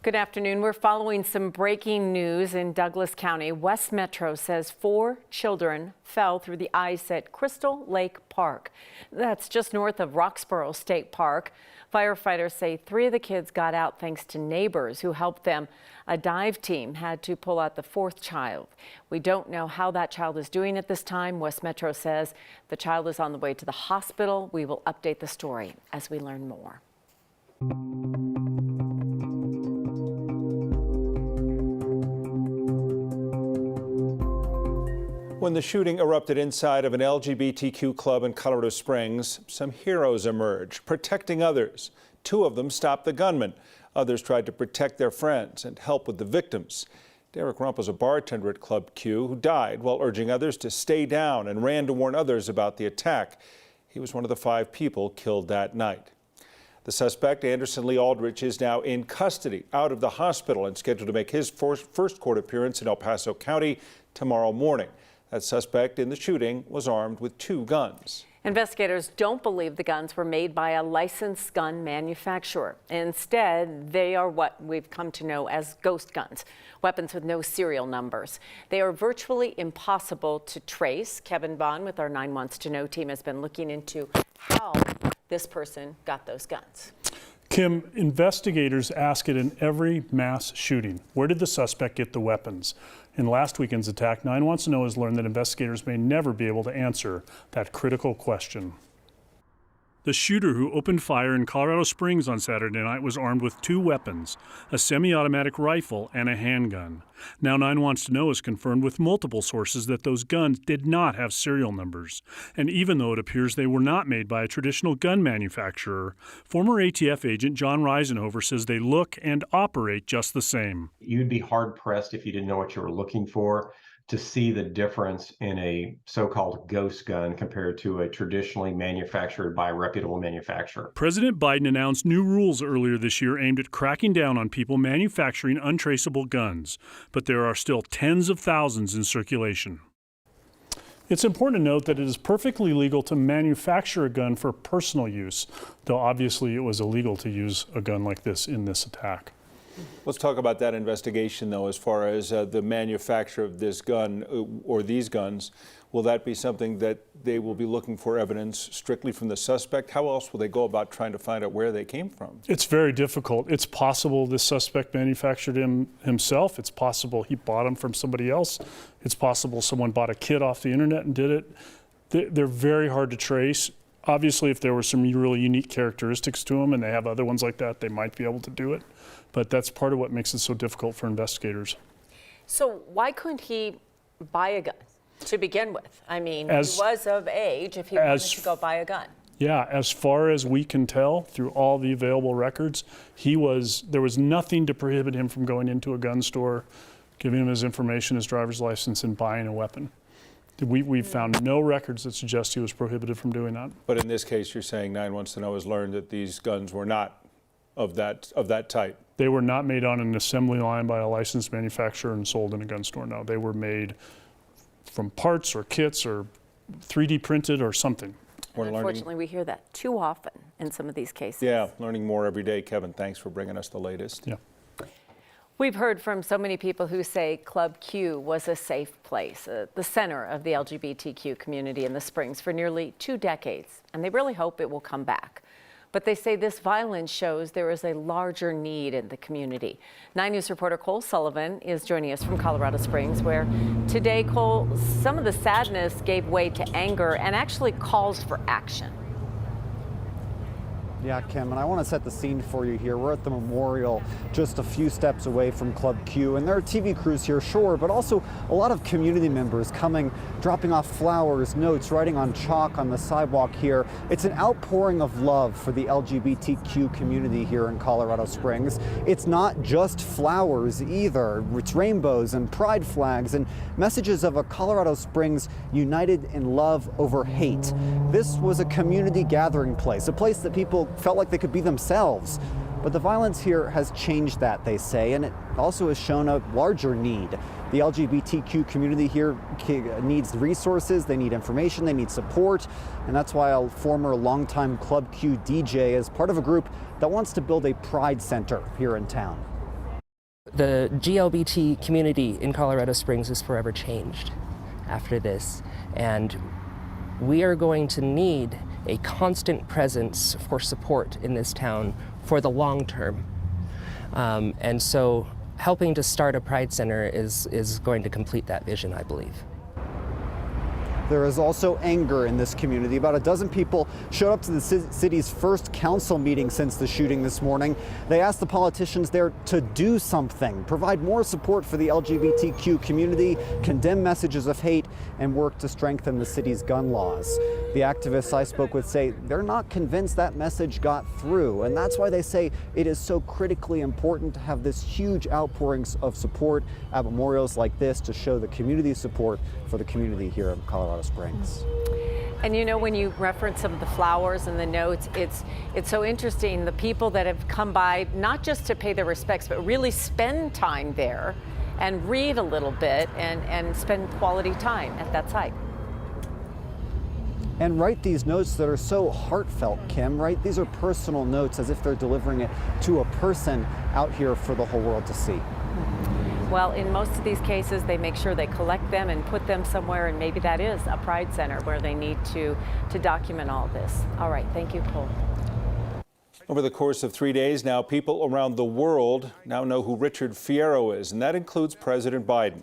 Good afternoon. We're following some breaking news in Douglas County. West Metro says 4 children fell through the ice at Crystal Lake Park. That's just north of Roxborough State Park. Firefighters say 3 of the kids got out thanks to neighbors who helped them. A dive team had to pull out the 4th child. We don't know how that child is doing at this time. West Metro says the child is on the way to the hospital. We will update the story as we learn more. When the shooting erupted inside of an LGBTQ club in Colorado Springs, some heroes emerged, protecting others. 2 of them stopped the gunman. Others tried to protect their friends and help with the victims. Derek Rump was a bartender at Club Q who died while urging others to stay down and ran to warn others about the attack. He was one of the 5 people killed that night. The suspect, Anderson Lee Aldrich, is now in custody out of the hospital and scheduled to make his first court appearance in El Paso County tomorrow morning. That suspect in the shooting was armed with 2 guns. Investigators don't believe the guns were made by a licensed gun manufacturer. Instead, they are what we've come to know as ghost guns, weapons with no serial numbers. They are virtually impossible to trace. Kevin Bond with our 9 Wants to Know team has been looking into how this person got those guns. Kim, investigators ask it in every mass shooting. Where did the suspect get the weapons? In last weekend's attack, 9 Wants to Know has learned that investigators may never be able to answer that critical question. The shooter who opened fire in Colorado Springs on Saturday night was armed with 2 weapons, a semi-automatic rifle and a handgun. Now 9 Wants to Know has confirmed with multiple sources that those guns did not have serial numbers. And even though it appears they were not made by a traditional gun manufacturer, former ATF agent John Reisenhover says they look and operate just the same. You'd be hard-pressed if you didn't know what you were looking for to see the difference in a so-called ghost gun compared to a traditionally manufactured by a reputable manufacturer. President Biden announced new rules earlier this year aimed at cracking down on people manufacturing untraceable guns, but there are still tens of thousands in circulation. It's important to note that it is perfectly legal to manufacture a gun for personal use, though obviously it was illegal to use a gun like this in this attack. Let's talk about that investigation, though, as far as the manufacture of this gun or these guns. Will that be something that they will be looking for evidence strictly from the suspect? How else will they go about trying to find out where they came from? It's very difficult. It's possible this suspect manufactured him himself. It's possible he bought him from somebody else. It's possible someone bought a kit off the internet and did it. They're very hard to trace. Obviously, if there were some really unique characteristics to them and they have other ones like that, they might be able to do it. But that's part of what makes it so difficult for investigators. So why couldn't he buy a gun to begin with? I mean, he was of age if he wanted to go buy a gun. Yeah, as far as we can tell through all the available records, there was nothing to prohibit him from going into a gun store, giving him his information, his driver's license, and buying a weapon. We've found no records that suggest he was prohibited from doing that. But in this case, you're saying 9 Wants to Know has learned that these guns were not of that type. They were not made on an assembly line by a licensed manufacturer and sold in a gun store. No, they were made from parts or kits or 3D printed or something. Unfortunately, we hear that too often in some of these cases. Yeah, learning more every day. Kevin, thanks for bringing us the latest. Yeah. We've heard from so many people who say Club Q was a safe place, the center of the LGBTQ community in the Springs for nearly 2 decades, and they really hope it will come back. But they say this violence shows there is a larger need in the community. 9 News reporter Cole Sullivan is joining us from Colorado Springs, where today, Cole, some of the sadness gave way to anger and actually calls for action. Yeah, Kim, and I want to set the scene for you here. We're at the memorial just a few steps away from Club Q, and there are TV crews here, sure, but also a lot of community members coming, dropping off flowers, notes, writing on chalk on the sidewalk here. It's an outpouring of love for the LGBTQ community here in Colorado Springs. It's not just flowers either. It's rainbows and pride flags and messages of a Colorado Springs united in love over hate. This was a community gathering place, a place that people felt like they could be themselves. But the violence here has changed that, they say, and it also has shown a larger need. The LGBTQ community here needs resources, they need information, they need support, and that's why a former longtime Club Q DJ is part of a group that wants to build a pride center here in town. The GLBT community in Colorado Springs is forever changed after this, and we are going to need a constant presence for support in this town for the long term. And so helping to start a Pride Center is going to complete that vision, I believe. There is also anger in this community. About a dozen people showed up to the city's first council meeting since the shooting this morning. They asked the politicians there to do something, provide more support for the LGBTQ community, condemn messages of hate, and work to strengthen the city's gun laws. The activists I spoke with say they're not convinced that message got through, and that's why they say it is so critically important to have this huge outpourings of support at memorials like this to show the community support for the community here in Colorado Springs. And you know, when you reference some of the flowers and the notes, it's so interesting. The people that have come by, not just to pay their respects, but really spend time there and read a little bit and spend quality time at that site. And write these notes that are so heartfelt, Kim, right? These are personal notes as if they're delivering it to a person out here for the whole world to see. Well, in most of these cases, they make sure they collect them and put them somewhere, and maybe that is a Pride Center where they need to document all this. All right, thank you, Cole. Over the course of 3 days now, people around the world now know who Richard Fierro is, and that includes President Biden.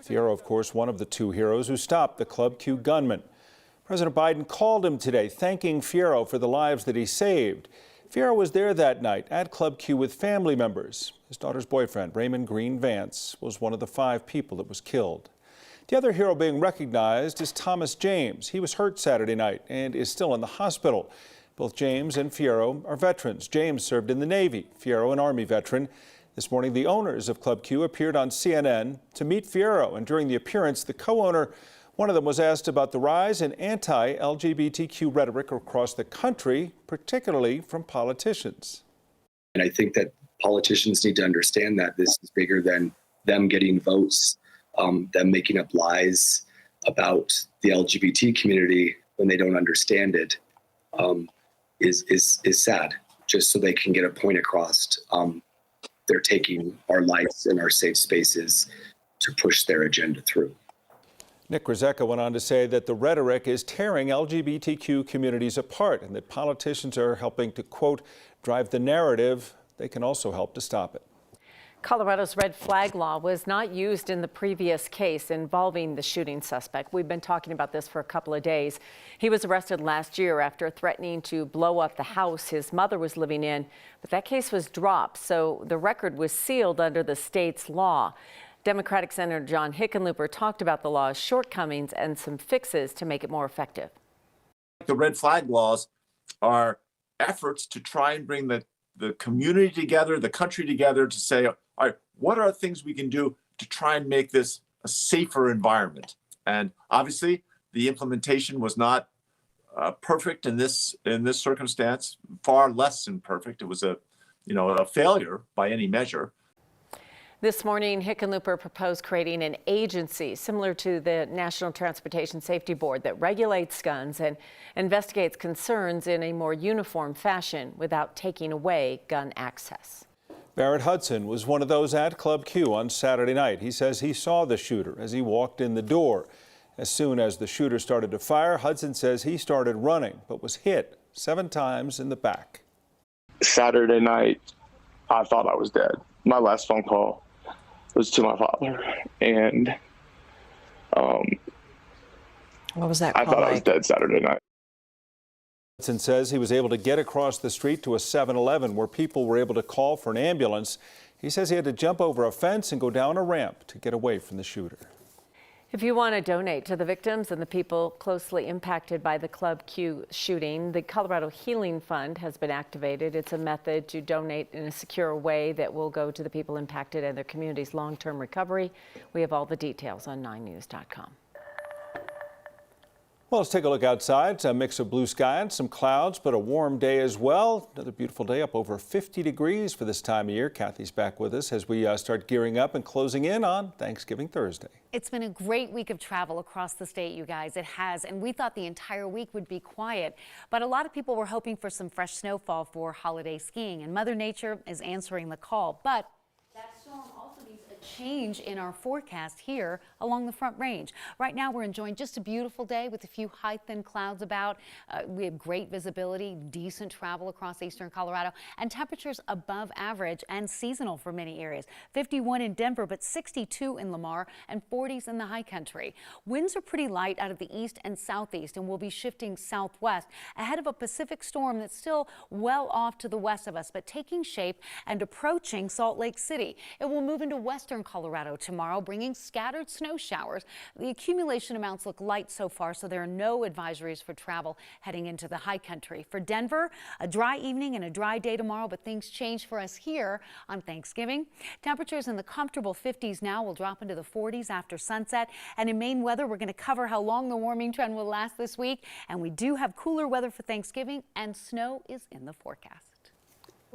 Fierro, of course, one of the two heroes who stopped the Club Q gunman. President Biden called him today, thanking Fierro for the lives that he saved. Fierro was there that night at Club Q with family members. His daughter's boyfriend, Raymond Green Vance, was one of the 5 people that was killed. The other hero being recognized is Thomas James. He was hurt Saturday night and is still in the hospital. Both James and Fierro are veterans. James served in the Navy, Fierro an Army veteran. This morning, the owners of Club Q appeared on CNN to meet Fierro, and during the appearance, the co-owner, one of them, was asked about the rise in anti-LGBTQ rhetoric across the country, particularly from politicians. And I think that politicians need to understand that this is bigger than them getting votes, them making up lies about the LGBT community when they don't understand it, is sad, just so they can get a point across. They're taking our lives and our safe spaces to push their agenda through. Nick Grzycka went on to say that the rhetoric is tearing LGBTQ communities apart and that politicians are helping to, quote, drive the narrative. They can also help to stop it. Colorado's red flag law was not used in the previous case involving the shooting suspect. We've been talking about this for a couple of days. He was arrested last year after threatening to blow up the house his mother was living in, but that case was dropped, so the record was sealed under the state's law. Democratic Senator John Hickenlooper talked about the law's shortcomings and some fixes to make it more effective. The red flag laws are efforts to try and bring the community together, the country together, to say, all right, what are things we can do to try and make this a safer environment? And obviously, the implementation was not perfect in this circumstance, far less than perfect. It was a failure by any measure. This morning, Hickenlooper proposed creating an agency similar to the National Transportation Safety Board that regulates guns and investigates concerns in a more uniform fashion without taking away gun access. Barrett Hudson was one of those at Club Q on Saturday night. He says he saw the shooter as he walked in the door. As soon as the shooter started to fire, Hudson says he started running but was hit 7 times in the back. Saturday night, I thought I was dead. My last phone call was to my father, and what was that I call thought like? I was dead Saturday night. Hudson says he was able to get across the street to a 7-Eleven where people were able to call for an ambulance. He says he had to jump over a fence and go down a ramp to get away from the shooter. If you want to donate to the victims and the people closely impacted by the Club Q shooting, the Colorado Healing Fund has been activated. It's a method to donate in a secure way that will go to the people impacted and their community's long-term recovery. We have all the details on 9news.com. Well, let's take a look outside. It's a mix of blue sky and some clouds, but a warm day as well. Another beautiful day, up over 50 degrees for this time of year. Kathy's back with us as we start gearing up and closing in on Thanksgiving Thursday. It's been a great week of travel across the state, you guys. It has, and we thought the entire week would be quiet, but a lot of people were hoping for some fresh snowfall for holiday skiing, and Mother Nature is answering the call. But that storm also change in our forecast here along the Front Range. Right now we're enjoying just a beautiful day with a few high-thin clouds about. We have great visibility, decent travel across eastern Colorado, and temperatures above average and seasonal for many areas. 51 in Denver, but 62 in Lamar and 40s in the high country. Winds are pretty light out of the east and southeast and will be shifting southwest ahead of a Pacific storm that's still well off to the west of us, but taking shape and approaching Salt Lake City. It will move into western Colorado tomorrow, bringing scattered snow showers. The accumulation amounts look light so far, so there are no advisories for travel heading into the high country. For Denver, a dry evening and a dry day tomorrow, but things change for us here on Thanksgiving. Temperatures in the comfortable 50s now will drop into the 40s after sunset. And in Maine weather, we're going to cover how long the warming trend will last this week. And we do have cooler weather for Thanksgiving, and snow is in the forecast.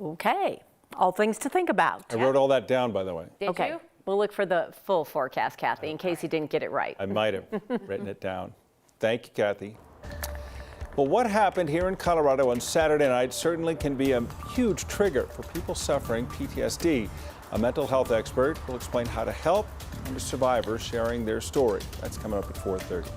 Okay, all things to think about. I wrote all that down, by the way. Did you? We'll look for the full forecast, Kathy, in case you didn't get it right. I might have written it down. Thank you, Kathy. Well, what happened here in Colorado on Saturday night certainly can be a huge trigger for people suffering PTSD. A mental health expert will explain how to help, and a survivor sharing their story. That's coming up at 4:30.